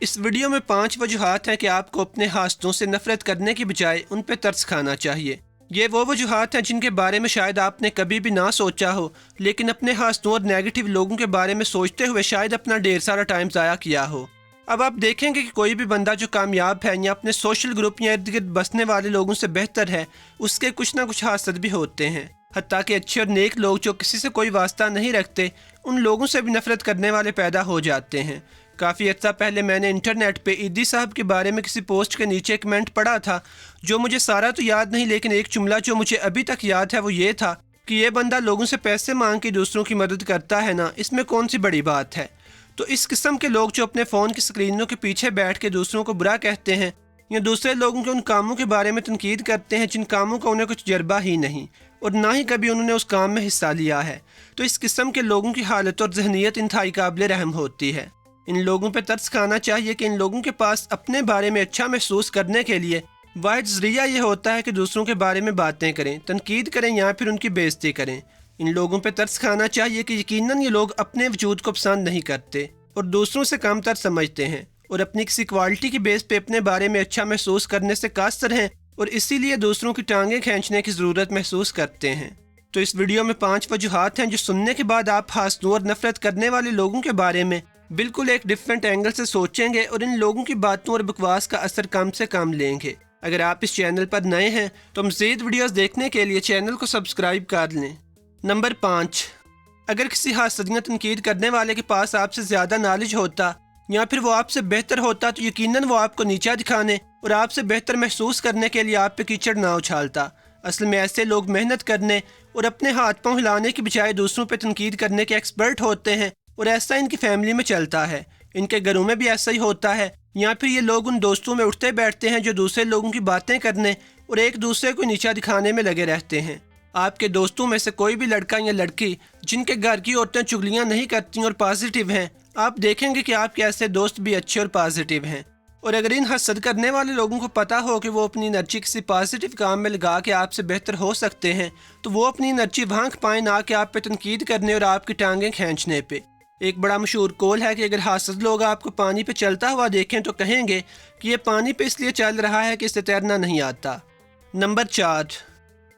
اس video میں 5 وجوہات ہیں کہ آپ کو اپنے حاسدوں سے نفرت کرنے کی بجائے ان پہ ترس کھانا چاہیے۔ یہ وہ وجوہات ہیں جن کے بارے میں شاید آپ نے کبھی بھی نہ سوچا ہو، لیکن اپنے حاسدوں اور نیگیٹو لوگوں کے بارے میں سوچتے ہوئے شاید اپنا ڈھیر سارا ٹائم ضائع کیا ہو۔ اب آپ دیکھیں گے کہ کوئی بھی بندہ جو کامیاب ہے یا اپنے سوشل گروپ یا ارد گرد بسنے والے لوگوں سے بہتر ہے، اس کے کچھ نہ کچھ حاسد بھی ہوتے ہیں۔ حتیٰ کہ اچھے اور نیک لوگ جو کسی سے کوئی واسطہ نہیں رکھتے، ان لوگوں سے بھی نفرت کرنے والے پیدا ہو جاتے ہیں۔ کافی عرصہ پہلے میں نے انٹرنیٹ پہ ایدی صاحب کے بارے میں کسی پوسٹ کے نیچے کمنٹ پڑھا تھا، جو مجھے سارا تو یاد نہیں، لیکن ایک جملہ جو مجھے ابھی تک یاد ہے وہ یہ تھا کہ یہ بندہ لوگوں سے پیسے مانگ کے دوسروں کی مدد کرتا ہے نا، اس میں کون سی بڑی بات ہے۔ تو اس قسم کے لوگ جو اپنے فون کی اسکرینوں کے پیچھے بیٹھ کے دوسروں کو برا کہتے ہیں یا دوسرے لوگوں کے ان کاموں کے بارے میں تنقید کرتے ہیں جن کاموں کا انہیں کچھ تجربہ ہی نہیں اور نہ ہی کبھی انہوں نے اس کام میں حصہ لیا ہے، تو اس قسم کے لوگوں کی حالت اور ذہنیت انتہائی قابل رحم ہوتی ہے۔ ان لوگوں پہ ترس کھانا چاہیے کہ ان لوگوں کے پاس اپنے بارے میں اچھا محسوس کرنے کے لیے واحد ذریعہ یہ ہوتا ہے کہ دوسروں کے بارے میں باتیں کریں، تنقید کریں یا پھر ان کی بے عزتی کریں۔ ان لوگوں پہ ترس کھانا چاہیے کہ یقیناً یہ لوگ اپنے وجود کو پسند نہیں کرتے اور دوسروں سے کم تر سمجھتے ہیں اور اپنی کسی کوالٹی کی بیس پہ اپنے بارے میں اچھا محسوس کرنے سے قاصر ہیں اور اسی لیے دوسروں کی ٹانگیں کھینچنے کی ضرورت محسوس کرتے ہیں۔ تو اس ویڈیو میں 5 وجوہات ہیں جو سننے کے بعد آپ حاسدوں اور نفرت کرنے والے لوگوں کے بارے میں بالکل ایک ڈیفرنٹ اینگل سے سوچیں گے اور ان لوگوں کی باتوں اور بکواس کا اثر کم سے کم لیں گے۔ اگر آپ اس چینل پر نئے ہیں تو مزید ویڈیوز دیکھنے کے لیے چینل کو سبسکرائب کر لیں۔ نمبر 5، اگر کسی حاسدیاں تنقید کرنے والے کے پاس آپ سے زیادہ نالج ہوتا یا پھر وہ آپ سے بہتر ہوتا تو یقیناً وہ آپ کو نیچا دکھانے اور آپ سے بہتر محسوس کرنے کے لیے آپ پہ کیچڑ نہ اچھالتا۔ اصل میں ایسے لوگ محنت کرنے اور اپنے ہاتھ پاؤں ہلانے کی بجائے دوسروں پہ تنقید کرنے کے ایکسپرٹ ہوتے ہیں، اور ایسا ان کی فیملی میں چلتا ہے، ان کے گھروں میں بھی ایسا ہی ہوتا ہے۔ یا پھر یہ لوگ ان دوستوں میں اٹھتے بیٹھتے ہیں جو دوسرے لوگوں کی باتیں کرنے اور ایک دوسرے کو نیچا دکھانے میں لگے رہتے ہیں۔ آپ کے دوستوں میں سے کوئی بھی لڑکا یا لڑکی جن کے گھر کی عورتیں چگلیاں نہیں کرتی اور پازیٹیو ہیں، آپ دیکھیں گے کہ آپ کے ایسے دوست بھی اچھے اور پازیٹیو ہیں۔ اور اگر ان حسد کرنے والے لوگوں کو پتہ ہو کہ وہ اپنی انرجی کسی پازیٹیو کام میں لگا کے آپ سے بہتر ہو سکتے ہیں، تو وہ اپنی انرجی وہاں کھپائیں نہ کہ آپ پہ تنقید کرنے اور آپ کی ٹانگیں کھینچنے پہ۔ ایک بڑا مشہور قول ہے کہ اگر حاسد لوگ آپ کو پانی پہ چلتا ہوا دیکھیں تو کہیں گے کہ یہ پانی پہ اس لیے چل رہا ہے کہ اسے تیرنا نہیں آتا۔ نمبر 4،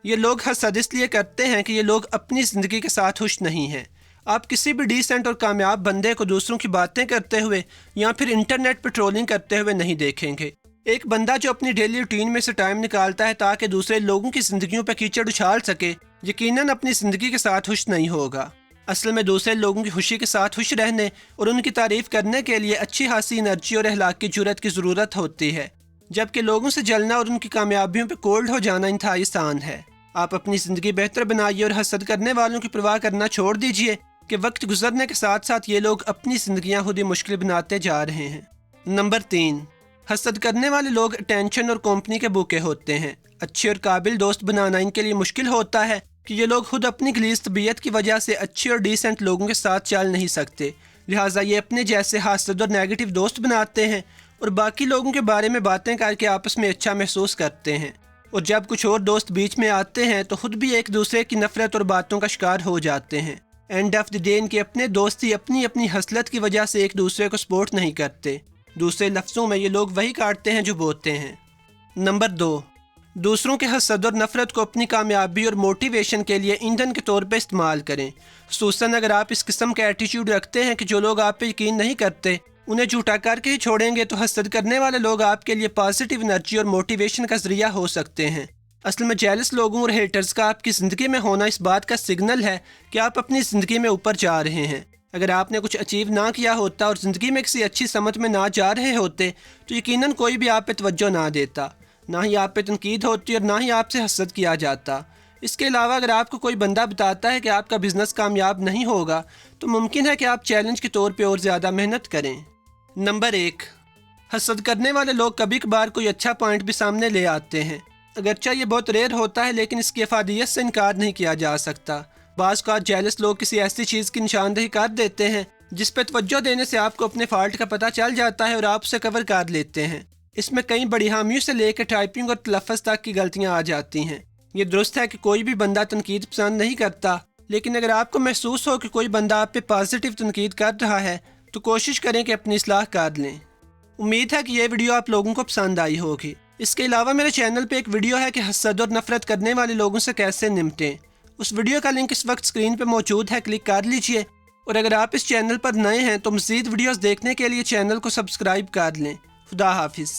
یہ لوگ حسد اس لیے کرتے ہیں کہ یہ لوگ اپنی زندگی کے ساتھ خوش نہیں ہیں۔ آپ کسی بھی ڈیسنٹ اور کامیاب بندے کو دوسروں کی باتیں کرتے ہوئے یا پھر انٹرنیٹ پہ ٹرولنگ کرتے ہوئے نہیں دیکھیں گے۔ ایک بندہ جو اپنی ڈیلی روٹین میں سے ٹائم نکالتا ہے تاکہ دوسرے لوگوں کی زندگیوں پہ کیچڑ اچھال سکے، یقیناً اپنی زندگی کے ساتھ خوش نہیں ہوگا۔ اصل میں دوسرے لوگوں کی خوشی کے ساتھ خوش رہنے اور ان کی تعریف کرنے کے لیے اچھی خاصی انرجی اور اخلاقی جرأت کی ضرورت ہوتی ہے، جبکہ لوگوں سے جلنا اور ان کی کامیابیوں پہ کولڈ ہو جانا انتہائی آسان ہے۔ آپ اپنی زندگی بہتر بنائیے اور حسد کرنے والوں کی پرواہ کرنا چھوڑ دیجیے کہ وقت گزرنے کے ساتھ ساتھ یہ لوگ اپنی زندگیاں خود ہی مشکل بناتے جا رہے ہیں۔ نمبر 3، حسد کرنے والے لوگ اٹینشن اور کمپنی کے بھوکے ہوتے ہیں۔ اچھے اور قابل دوست بنانا ان کے لیے مشکل ہوتا ہے کہ یہ لوگ خود اپنی غلیظ طبیعت کی وجہ سے اچھے اور ڈیسنٹ لوگوں کے ساتھ چل نہیں سکتے، لہٰذا یہ اپنے جیسے حاسد اور نیگیٹو دوست بناتے ہیں اور باقی لوگوں کے بارے میں باتیں کر کے آپس میں اچھا محسوس کرتے ہیں، اور جب کچھ اور دوست بیچ میں آتے ہیں تو خود بھی ایک دوسرے کی نفرت اور باتوں کا شکار ہو جاتے ہیں۔ اینڈ آف دی ڈے ان کے اپنے دوست ہی اپنی اپنی حسلت کی وجہ سے ایک دوسرے کو سپورٹ نہیں کرتے۔ دوسرے لفظوں میں یہ لوگ وہی کاٹتے ہیں جو بوتے ہیں۔ نمبر 2، دوسروں کے حسد اور نفرت کو اپنی کامیابی اور موٹیویشن کے لیے ایندھن کے طور پہ استعمال کریں۔ خصوصاً اگر آپ اس قسم کا ایٹیٹیوڈ رکھتے ہیں کہ جو لوگ آپ پہ یقین نہیں کرتے انہیں جھوٹا کر کے ہی چھوڑیں گے، تو حسد کرنے والے لوگ آپ کے لیے پازیٹیو انرجی اور موٹیویشن کا ذریعہ ہو سکتے ہیں۔ اصل میں جیلس لوگوں اور ہیٹرز کا آپ کی زندگی میں ہونا اس بات کا سگنل ہے کہ آپ اپنی زندگی میں اوپر جا رہے ہیں۔ اگر آپ نے کچھ اچیو نہ کیا ہوتا اور زندگی میں کسی اچھی سمت میں نہ جا رہے ہوتے تو یقیناً کوئی بھی آپ پہ توجہ نہ دیتا، نہ ہی آپ پہ تنقید ہوتی اور نہ ہی آپ سے حسد کیا جاتا۔ اس کے علاوہ اگر آپ کو کوئی بندہ بتاتا ہے کہ آپ کا بزنس کامیاب نہیں ہوگا تو ممکن ہے کہ آپ چیلنج کے طور پہ اور زیادہ محنت کریں۔ نمبر 1، حسد کرنے والے لوگ کبھی کبھار کوئی اچھا پوائنٹ بھی سامنے لے آتے ہیں، اگرچہ یہ بہت ریئر ہوتا ہے لیکن اس کی افادیت سے انکار نہیں کیا جا سکتا۔ بعض اوقات جیلس لوگ کسی ایسی چیز کی نشاندہی کر دیتے ہیں جس پہ توجہ دینے سے آپ کو اپنے فالٹ کا پتہ چل جاتا ہے اور آپ اسے کور کر لیتے ہیں۔ اس میں کئی بڑی حامیوں سے لے کے ٹائپنگ اور تلفظ تک کی غلطیاں آ جاتی ہیں۔ یہ درست ہے کہ کوئی بھی بندہ تنقید پسند نہیں کرتا، لیکن اگر آپ کو محسوس ہو کہ کوئی بندہ آپ پہ پازیٹیو تنقید کر رہا ہے تو کوشش کریں کہ اپنی اصلاح کر لیں۔ امید ہے کہ یہ ویڈیو آپ لوگوں کو پسند آئی ہوگی۔ اس کے علاوہ میرے چینل پہ ایک ویڈیو ہے کہ حسد اور نفرت کرنے والے لوگوں سے کیسے نمٹیں۔ اس ویڈیو کا لنک اس وقت اسکرین پہ موجود ہے، کلک کر لیجئے۔ اور اگر آپ اس چینل پر نئے ہیں تو مزید ویڈیوز دیکھنے کے لیے چینل کو سبسکرائب کر لیں۔ خدا حافظ۔